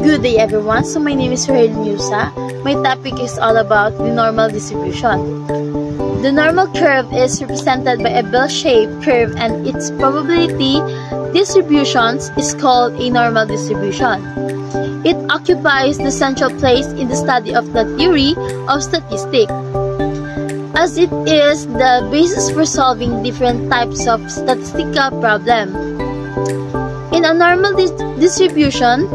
Good day everyone, so my name is Rahel Musa. My topic is all about the normal distribution. The normal curve is represented by a bell-shaped curve and its probability distributions is called a normal distribution. It occupies the central place in the study of the theory of statistics, as it is the basis for solving different types of statistical problems. In a normal distribution,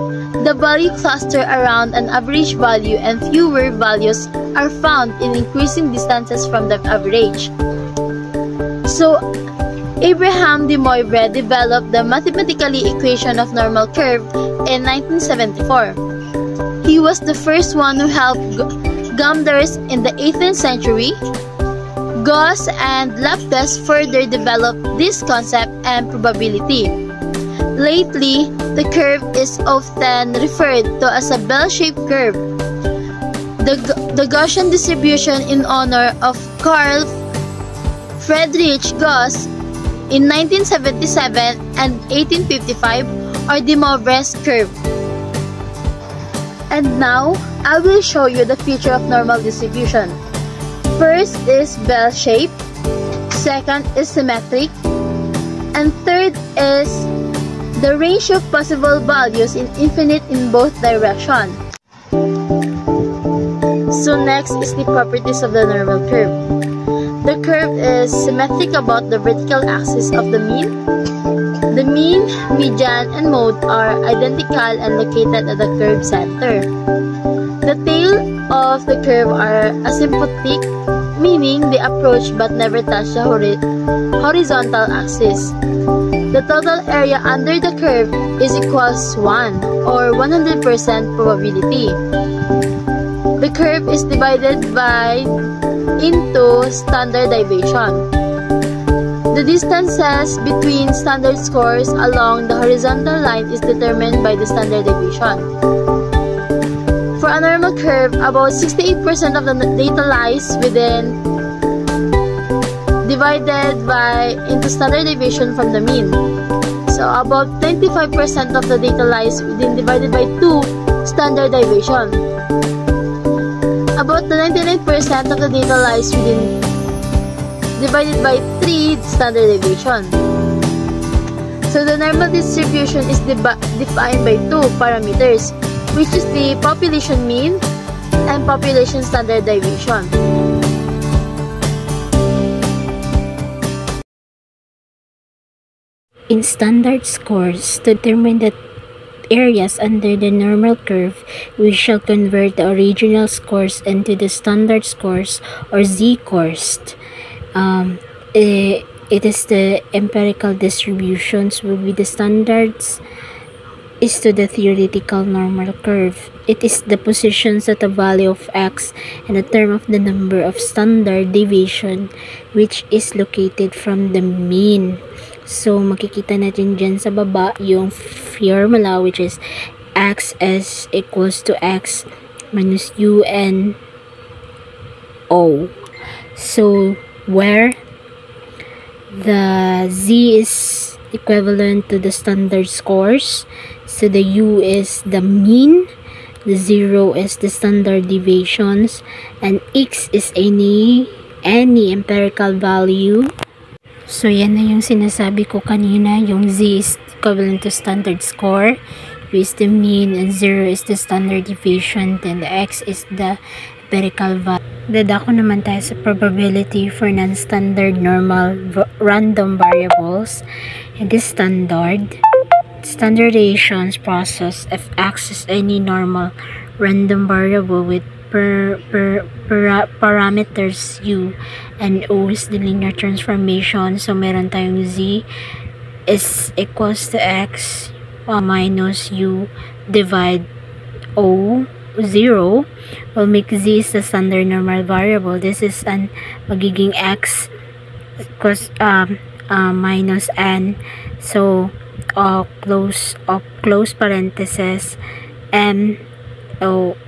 the value cluster around an average value and fewer values are found in increasing distances from the average. So, Abraham de Moivre developed the mathematical equation of normal curve in 1974. He was the first one who helped Gamders in the 18th century. Gauss and Laplace further developed this concept and probability. Lately, the curve is often referred to as a bell-shaped curve. The Gaussian distribution in honor of Carl Friedrich Gauss in 1977 and 1855 are de Moivre's curve. And now, I will show you the feature of normal distribution. First is bell-shaped, second is symmetric, and third is the range of possible values is infinite in both directions. So next is the properties of the normal curve. The curve is symmetric about the vertical axis of the mean. The mean, median, and mode are identical and located at the curve center. The tail of the curve are asymptotic, meaning they approach but never touch the horizontal axis. The total area under the curve is equals 1 or 100% probability. The curve is divided into standard deviation. The distances between standard scores along the horizontal line is determined by the standard deviation. For a normal curve, about 68% of the data lies within divided into standard deviation from the mean. So about 25% of the data lies within divided by 2 standard deviation. About the 99% of the data lies within divided by 3 standard deviation. So the normal distribution is defined by 2 parameters, which is the population mean and population standard deviation. In standard scores, to determine the areas under the normal curve, we shall convert the original scores into the standard scores or z-scores. It is the empirical distributions will be the standards is to the theoretical normal curve. It is the positions at the value of x and the term of the number of standard deviation which is located from the mean. So, makikita natin dyan sa baba yung formula which is x is equals to x minus u and o. So, where the z is equivalent to the standard scores, so the u is the mean, the 0 is the standard deviations, and x is any empirical value. So, yan na yung sinasabi ko kanina, yung z is equivalent to standard score, u is the mean, and 0 is the standard deviation, then the x is the empirical value. Dadako naman tayo sa probability for non-standard normal random variables. And this standardizations process if x is any normal random variable with parameters u and o is the linear transformation. So meron tayong z is equals to x minus u divide o 0 will make z is the standard normal variable. This is an magiging x equals minus n, so close parenthesis m o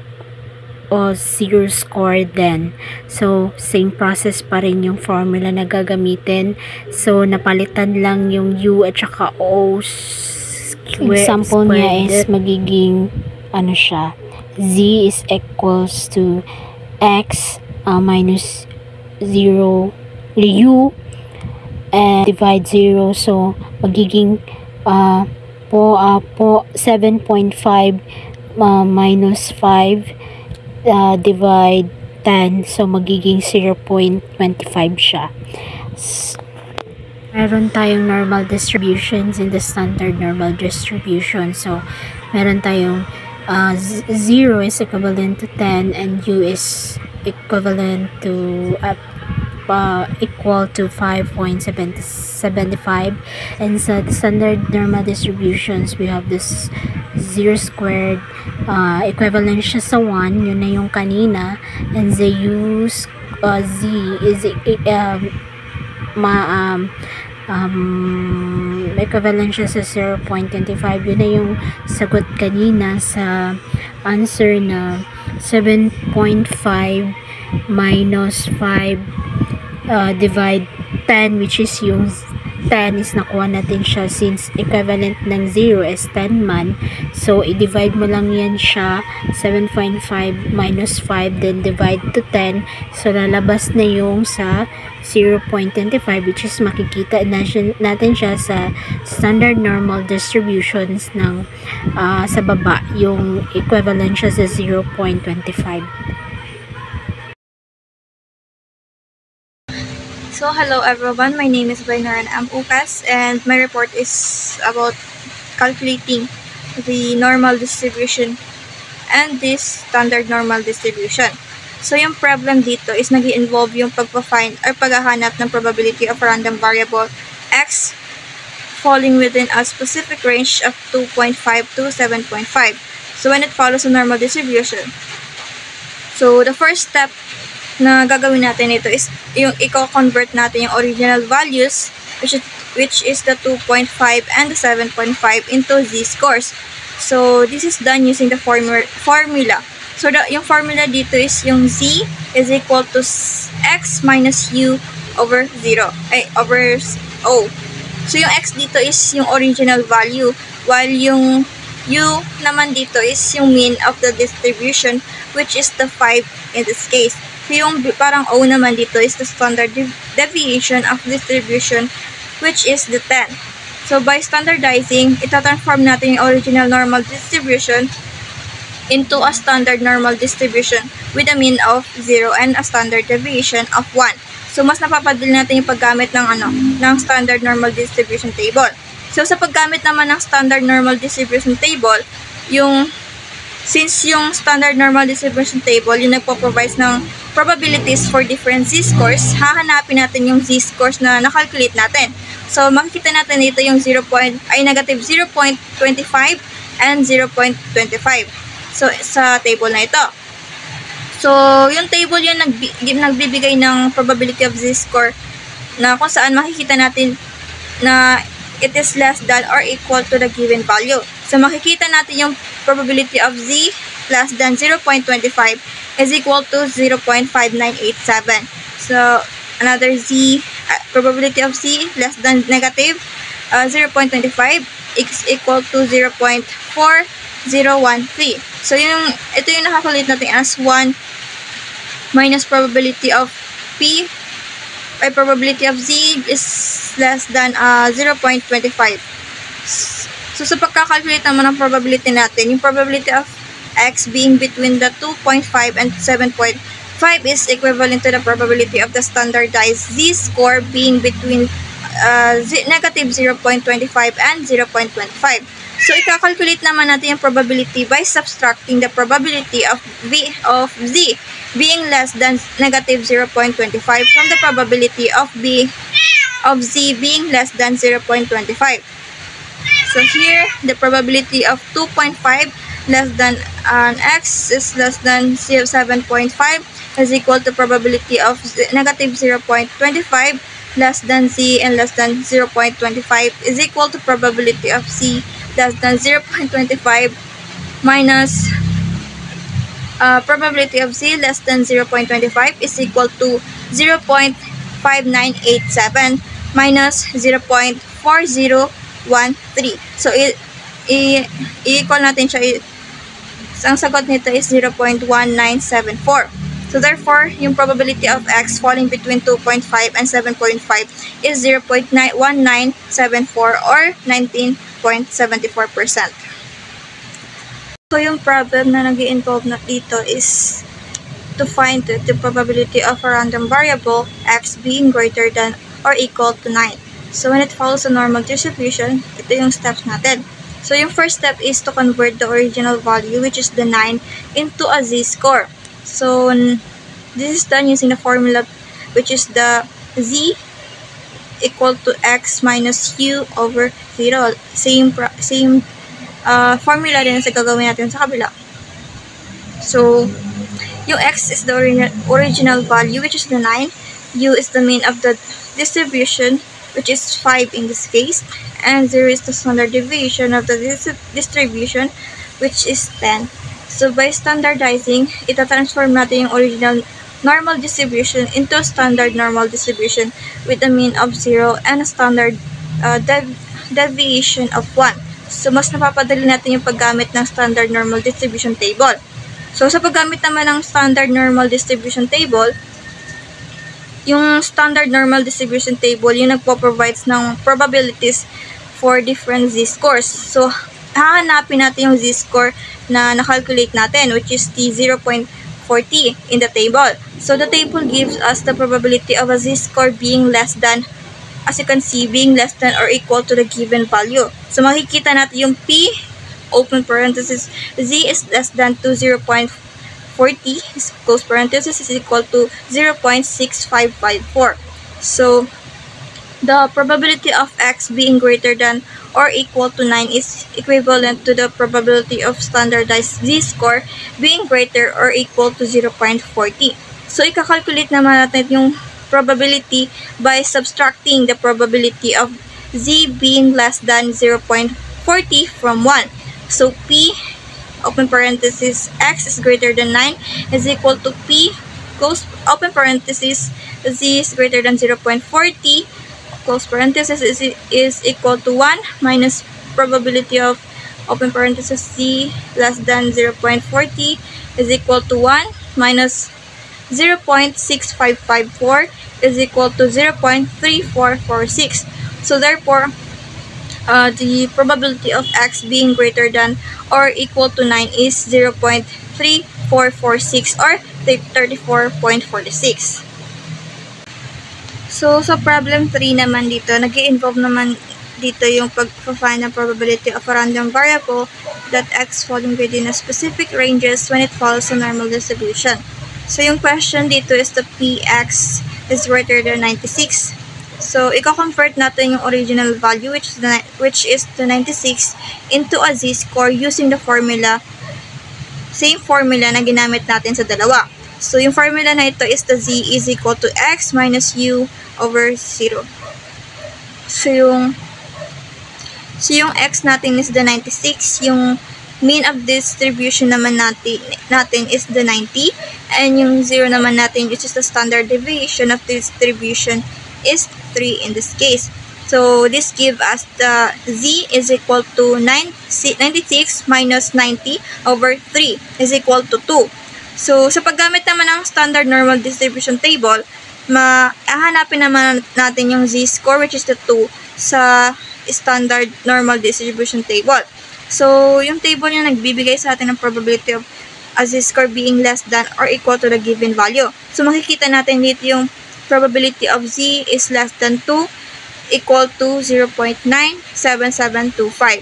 0 score then. So, same process pa rin yung formula na gagamitin. So, napalitan lang yung u at saka o square. Example niya is magiging ano siya, z is equals to x minus 0 u and divide 0, so magiging 7.5 minus 5 divide 10, so magiging 0.25 siya. Meron tayong normal distributions in the standard normal distribution. So meron tayong 0 is equivalent to 10 and u is equivalent to equal to 5.75, and sa standard normal distributions we have this 0 squared, equivalent siya sa 1, yun na yung kanina, and the z is equivalent siya sa 0.25, yun na yung sagot kanina sa answer na 7.5 minus 5 divide 10, which is yung 10 is nakuha natin siya since equivalent ng 0 is 10 man. So, i-divide mo lang yan siya, 7.5 minus 5, then divide to 10. So, lalabas na yung sa 0.25, which is makikita natin siya sa standard normal distributions ng sa baba, yung equivalent siya sa 0.25. So, hello everyone, my name is Bainaran M. Ukas, and my report is about calculating the normal distribution and this standard normal distribution. So, yung problem dito is nag-involve yung pagpa-find or paghahanap ng probability of a random variable x falling within a specific range of 2.5 to 7.5. So, when it follows a normal distribution, so the first step na gagawin natin ito is yung i-convert natin yung original values, which is the 2.5 and the 7.5 into z-scores. So, this is done using the formula. So, yung formula dito is yung z is equal to x minus u over 0, over o. So, yung x dito is yung original value, while yung u naman dito is yung mean of the distribution, which is the 5 in this case. So, yung parang O naman dito is the standard deviation of distribution, which is the 10. So, by standardizing, itatransform natin yung original normal distribution into a standard normal distribution with a mean of 0 and a standard deviation of 1. So, mas napapadali natin yung paggamit ng ng standard normal distribution table. So, sa paggamit naman ng standard normal distribution table, since yung standard normal distribution table, yung nagpo-provide ng probabilities for different z-scores, hahanapin natin yung z-scores na nakalculate natin. So, makikita natin dito yung negative 0.25 and 0.25. So, sa table na ito. So, yung table yung nagbibigay ng probability of z-score na kung saan makikita natin na it is less than or equal to the given value. So, makikita natin yung probability of z less than 0.25 is equal to 0.5987. So, another z, probability of z less than negative 0.25 is equal to 0.4013. So, ito yung nakakulit natin as 1 minus probability of p, or probability of z is less than 0.25. So, sa pagkakalculate naman ng probability natin, yung probability of x being between the 2.5 and 7.5 is equivalent to the probability of the standardized z-score being between negative 0.25 and 0.25. So, ikakalculate naman natin yung probability by subtracting the probability of z being less than negative 0.25 from the probability of z being less than 0.25. So, here, the probability of 2.5 less than x is less than 7.5 is equal to probability of negative 0.25 less than z and less than 0.25 is equal to probability of z less than 0.25 minus probability of z less than 0.25 is equal to 0.5987 minus 0.4013. So, i-equal natin siya So, ang sagot nito is 0.1974. So, therefore, yung probability of x falling between 2.5 and 7.5 is 0.1974 or 19.74%. So, yung problem na nag-i-involve na dito is to find the probability of a random variable x being greater than or equal to 9. So, when it follows a normal distribution, ito yung steps natin. So, yung first step is to convert the original value, which is the 9, into a z-score. So, this is done using the formula, which is the z equal to x minus u over 0. Same formula din sa gagawin natin sa kabila. So, yung x is the original value, which is the 9. U is the mean of the distribution, which is 5 in this case. And 0 is the standard deviation of the distribution, which is 10. So, by standardizing, itatransform natin yung original normal distribution into a standard normal distribution with a mean of 0 and a standard deviation of 1. So, mas napapadali natin yung paggamit ng standard normal distribution table. So, sa paggamit naman ng standard normal distribution table, yung standard normal distribution table, yung nagpo-provides ng probabilities for different z-scores. So, hahanapin natin yung z-score na nakalculate natin, which is the 0.40 in the table. So, the table gives us the probability of a z-score being less than, as you can see, being less than or equal to the given value. So, makikita natin yung p, open parenthesis, z is less than to 0.40, close parenthesis, is equal to 0.6554. So, the probability of x being greater than or equal to 9 is equivalent to the probability of standardized z-score being greater or equal to 0.40. So, ikakalculate naman natin yung probability by subtracting the probability of z being less than 0.40 from 1. So, p, open parenthesis, x is greater than 9 is equal to p, close open parenthesis, z is greater than 0.40, close parenthesis, is equal to 1 minus probability of open parenthesis z less than 0.40 is equal to 1 minus 0.6554 is equal to 0.3446. So, therefore, the probability of x being greater than or equal to 9 is 0.3446 or 34.46. So, sa problem 3 naman dito, nag-i-involve naman dito yung pag-find ng probability of a random variable that x falling within a specific ranges when it follows a normal distribution. So, yung question dito is the px is greater than 96. So, i-convert natin yung original value, which is the 96, into a z-score using the formula, same formula na ginamit natin sa dalawa. So, yung formula na ito is the z is equal to x minus u over 0. So, yung x natin is the 96. Yung mean of distribution naman natin is the 90. And yung 0 naman natin, which is the standard deviation of distribution, is 3 in this case. So, this gives us the z is equal to 96 minus 90 over 3 is equal to 2. So, sa paggamit naman ng standard normal distribution table, hahanapin naman natin yung z-score, which is the 2, sa standard normal distribution table. So, yung table niya nagbibigay sa atin ng probability of a z-score being less than or equal to the given value. So, makikita natin dito yung probability of z is less than 2 equal to 0.97725.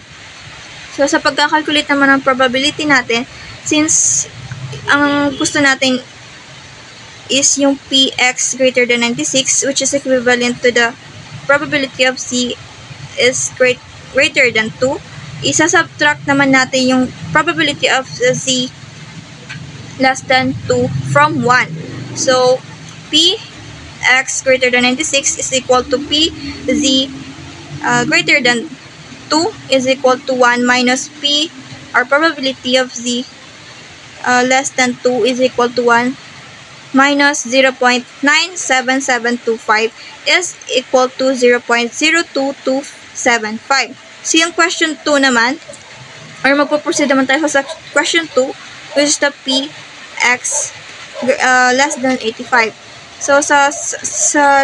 So, sa pagkakalculate naman ng probability natin, since ang gusto natin is yung px greater than 96, which is equivalent to the probability of z is greater than 2, isa-subtract naman natin yung probability of z less than 2 from 1. So, px greater than 96 is equal to p z greater than 2 is equal to 1 minus p, our probability of z less than 2 is equal to 1 minus 0.97725 is equal to 0.02275. So, yung question 2 naman, or magpo-proceed naman tayo sa question 2, which is the Px less than 85. So, sa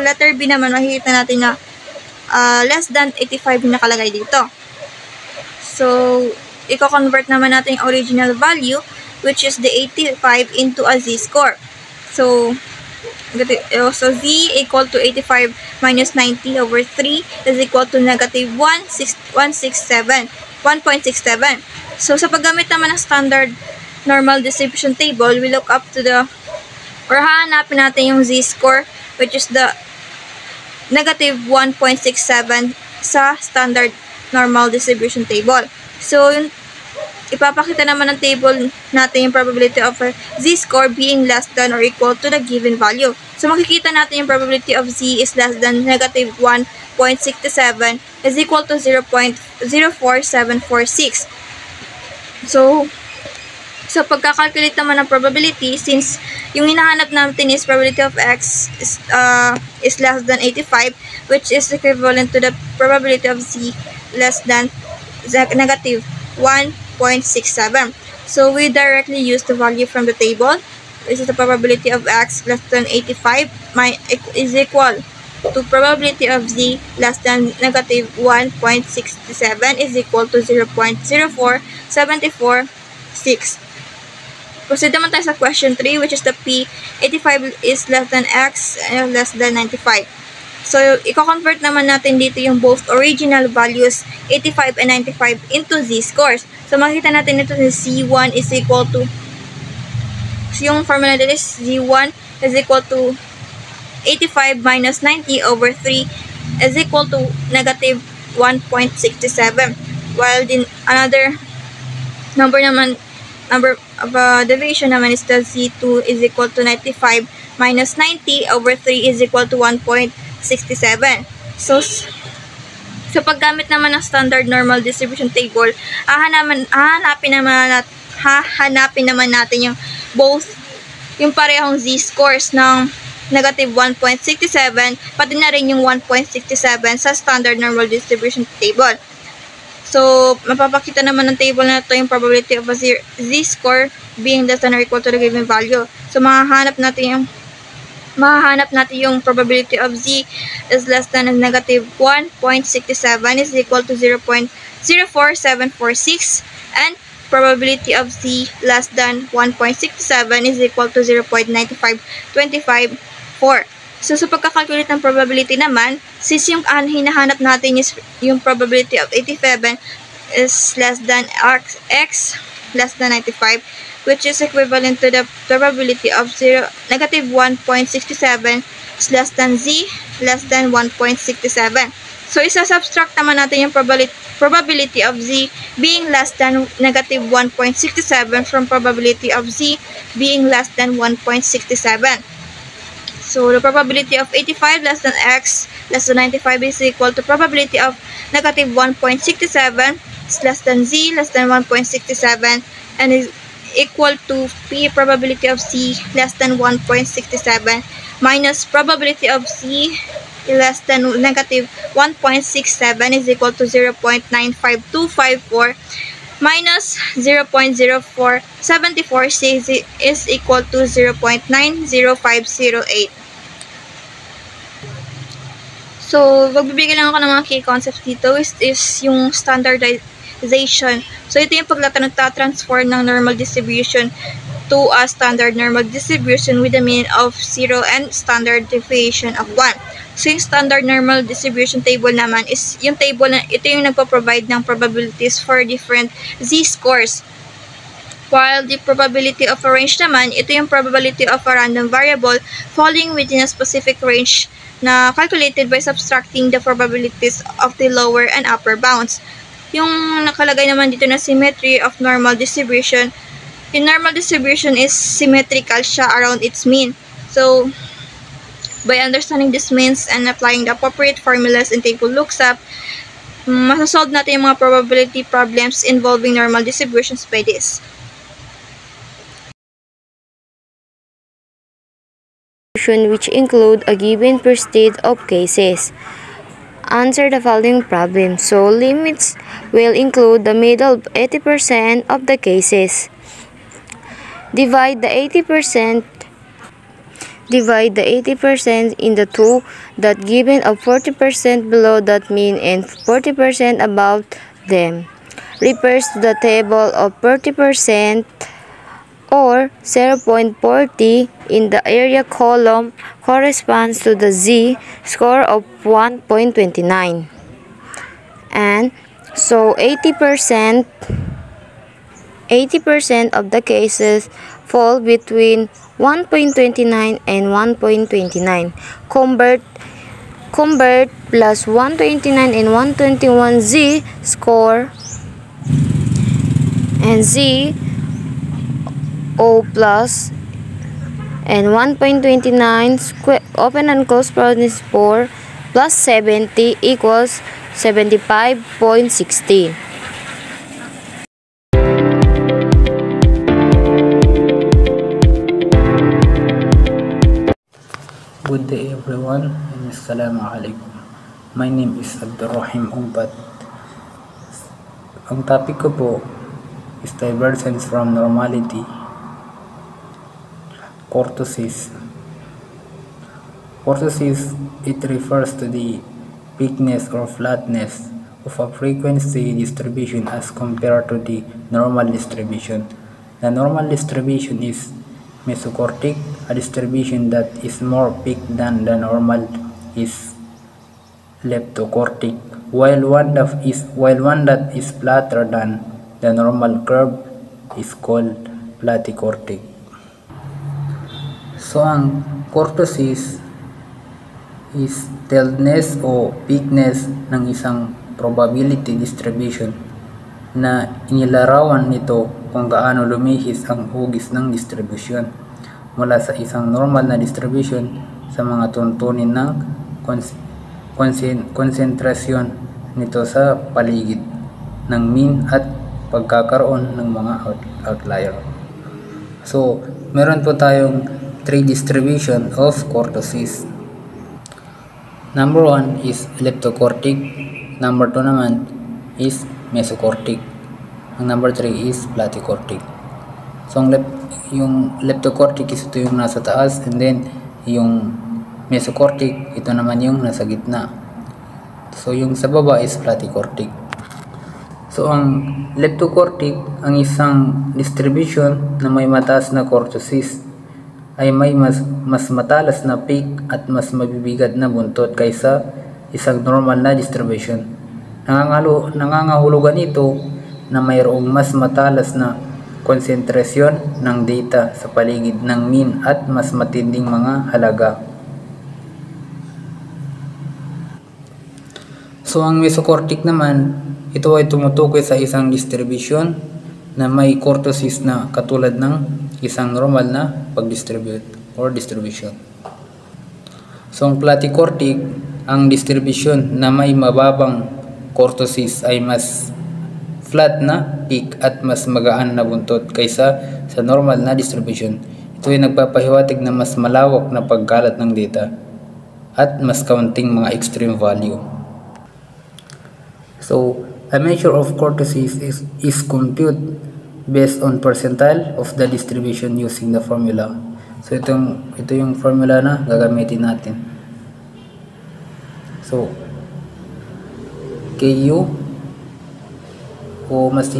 letter B naman, makikita natin na less than 85 yung nakalagay dito. So, i-convert naman natin yung original value, which is the 85 into a z-score. So z equal to 85 minus 90 over 3 is equal to negative 1.67. So, sa paggamit naman ng standard normal distribution table, we look up to the, or hahanapin natin yung z-score, which is the negative 1.67 sa standard normal distribution table. So, ipapakita naman ng table natin yung probability of a z-score being less than or equal to the given value. So, makikita natin yung probability of z is less than negative 1.67 is equal to 0.04746. So, pagkakalculate naman ng probability, since yung hinahanap natin is probability of x is less than 85, which is equivalent to the probability of z less than negative 1.67. So, we directly use the value from the table. This is the probability of x less than 85 is equal to probability of z less than negative 1.67 is equal to 0.04746. Proceed naman tayo sa question 3, which is the P85 is less than x and less than 95. So, i-convert naman natin dito yung both original values, 85 and 95, into z-scores. So, makikita natin ito na z1 is equal to, so yung formula dito is z1 is equal to 85 minus 90 over 3 is equal to negative 1.67. While din another number of deviation naman is the z2 is equal to 95 minus 90 over 3 is equal to 1.67. So, sa paggamit naman ng standard normal distribution table, hahanapin naman natin yung both, yung parehong z-scores ng negative 1.67, pati na rin yung 1.67 sa standard normal distribution table. So, mapapakita naman ng table na ito yung probability of a z-score being less than or equal to the given value. So, mahahanap natin yung probability of z is less than negative 1.67 is equal to 0.04746, and probability of z less than 1.67 is equal to 0.95254. So, sa pagkakalculate ng probability naman, since yung hinahanap natin is yung probability of 87 is less than x less than 95, which is equivalent to the probability of negative 1.67 is less than z less than 1.67. So, isa-subtract naman natin yung probability of z being less than negative 1.67 from probability of z being less than 1.67. So, the probability of 85 less than x less than 95 is equal to probability of negative 1.67 is less than z less than 1.67, and is equal to p probability of c less than 1.67 minus probability of c less than negative 1.67 is equal to 0.95254 minus 0.04746 is equal to 0.90508. So, magbibigay lang ako ng mga key concepts dito is yung standardization. So, ito yung pagtatransform ng normal distribution to a standard normal distribution with a mean of 0 and standard deviation of 1. So, yung standard normal distribution table naman is yung table na ito yung nagpo-provide ng probabilities for different z-scores. While the probability of a range naman, ito yung probability of a random variable falling within a specific range na calculated by subtracting the probabilities of the lower and upper bounds. Yung nakalagay naman dito na symmetry of normal distribution, yung normal distribution is symmetrical siya around its mean. So, by understanding these means and applying the appropriate formulas in table looks up, masasolve natin yung mga probability problems involving normal distributions by this. Which include a given percentage of cases. Answer the following problem. So, limits will include the middle 80% of the cases. Divide the 80% in the two that given of 40% below that mean and 40% above them. Refers to the table of 40% or 0.40 in the area column corresponds to the z-score of 1.29. And so 80% of the cases fall between 1.29 and 1.29. Convert plus 129 and 121 z-score and z O plus and 1.29 open and close parenthesis 4 plus 70 equals 75.16. Good day everyone and Assalamu alaikum. My name is Abdurrahim Umpat. Ang topic ko po is divergence from normality. Kurtosis. Kurtosis, it refers to the thickness or flatness of a frequency distribution as compared to the normal distribution. The normal distribution is mesocortic. A distribution that is more peaked than the normal is leptocortic, while one that is flatter than the normal curve is called platycortic. So ang kurtosis is tiltness o peakness ng isang probability distribution na inilarawan nito kung gaano lumihis ang hugis ng distribution mula sa isang normal na distribution sa mga tuntunin ng konsentrasyon nito sa paligid ng mean at pagkakaroon ng mga outlier. So, meron po tayong 3 distribution of kurtosis. Number 1 is leptocortic, number 2 naman is mesocortic, ang number 3 is platycortic. So, yung leptocortic is ito yung nasa taas, and then yung mesocortic, ito naman yung nasa gitna. So, yung sa baba is platycortic. So, ang leptocortic, ang isang distribution na may mataas na kurtosis ay may mas matalas na peak at mas mabibigat na buntot kaysa isang normal na distribution. Nangangahulugan ito na mayroong mas matalas na konsentrasyon ng data sa paligid ng mean at mas matinding mga halaga. So, ang mesocortic naman, ito ay tumutukoy sa isang distribution na may kurtosis na katulad ng isang normal na pag-distribute or distribution. So, ang platycortic, ang distribution na may mababang kurtosis ay mas flat na peak at mas magaan na buntot kaysa sa normal na distribution. Ito ay nagpapahiwatig na mas malawak na pagkalat ng data at mas kaunting mga extreme value. So, a measure of kurtosis is computed based on percentile of the distribution using the formula. So, ito yung formula na gagamitin natin. So, KU o mas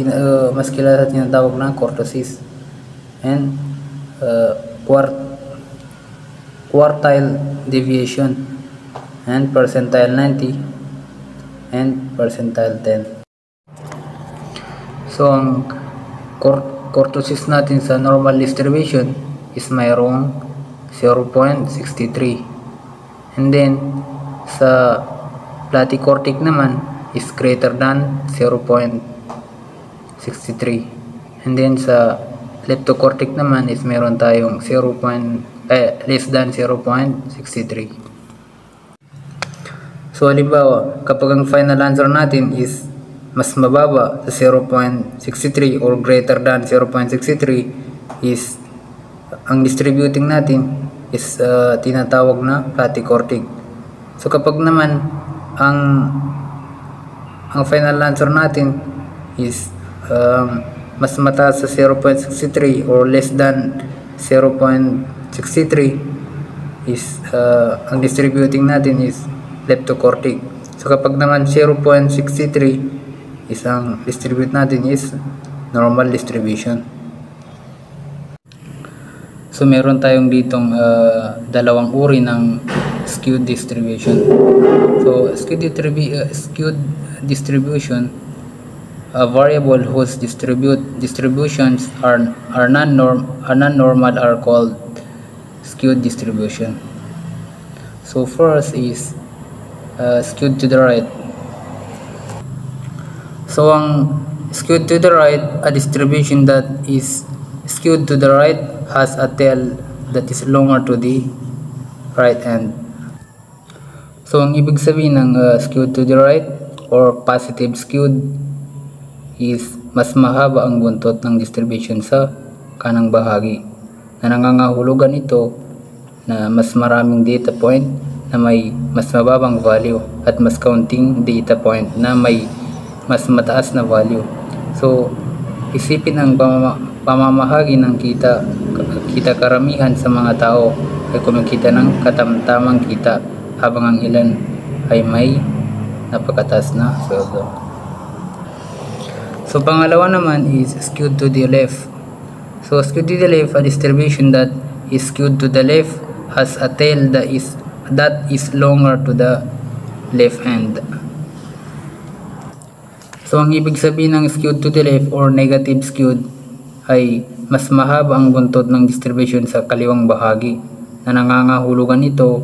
kilala sa tinatawag na kurtosis, and quartile deviation, and percentile 90 and percentile 10. So, ang kurtosis natin sa normal distribution is mayroong 0.63, and then sa platycortic naman is greater than 0.63, and then sa leptocortic naman is meron tayong less than 0.63. So, halimbawa, kapag ang final answer natin is mas mababa sa 0.63 or greater than 0.63 is ang distributing natin is tinatawag na platycortic. So, kapag naman ang final answer natin is mas mataas sa 0.63 or less than 0.63 is ang distributing natin is leptocortic. So kapag naman 0.63 is ang distribute natin is normal distribution. So meron tayong ditong dalawang uri ng skewed distribution. So skewed distribution, a variable whose distributions are non-normal are called skewed distribution. So first is skewed to the right. So ang skewed to the right, a distribution that is skewed to the right has a tail that is longer to the right end. So ang ibig sabihin ng skewed to the right or positive skewed is mas mahaba ang buntot ng distribution sa kanang bahagi na nangangahulugan ito na mas maraming data point na may mas mababang value at mas kaunting data point na may mas mataas na value. So isipin ang pamamahagi ng kita karamihan sa mga tao ay kumikita ng katamtamang kita habang ang ilan ay may napakataas na sweldo. So pangalawa naman is skewed to the left. So skewed to the left, a distribution that is skewed to the left has a tail that is longer to the left end. So ang ibig sabihin ng skewed to the left or negative skewed ay mas mahaba ang buntot ng distribution sa kaliwang bahagi na nangangahulugan ito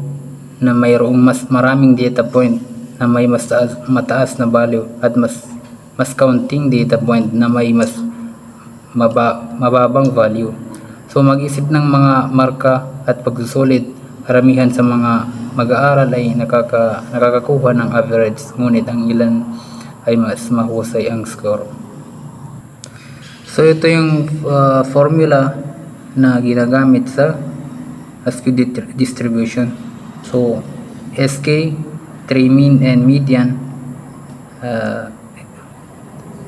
na mayroong mas maraming data point na may mataas na value at mas kaunting data point na may mas mababang value. So mag-isip ng mga marka at pagsusulit. Karamihan sa mga mag-aaral ay nakakakuha ng average, ngunit ang ilan ay mas mahusay ang score. So ito yung formula na ginagamit sa skewed distribution. So SK, 3 mean and median,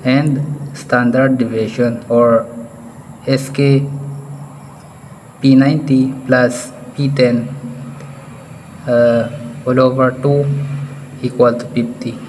and standard deviation, or SK P90 plus P10 all over 2 equal to 50.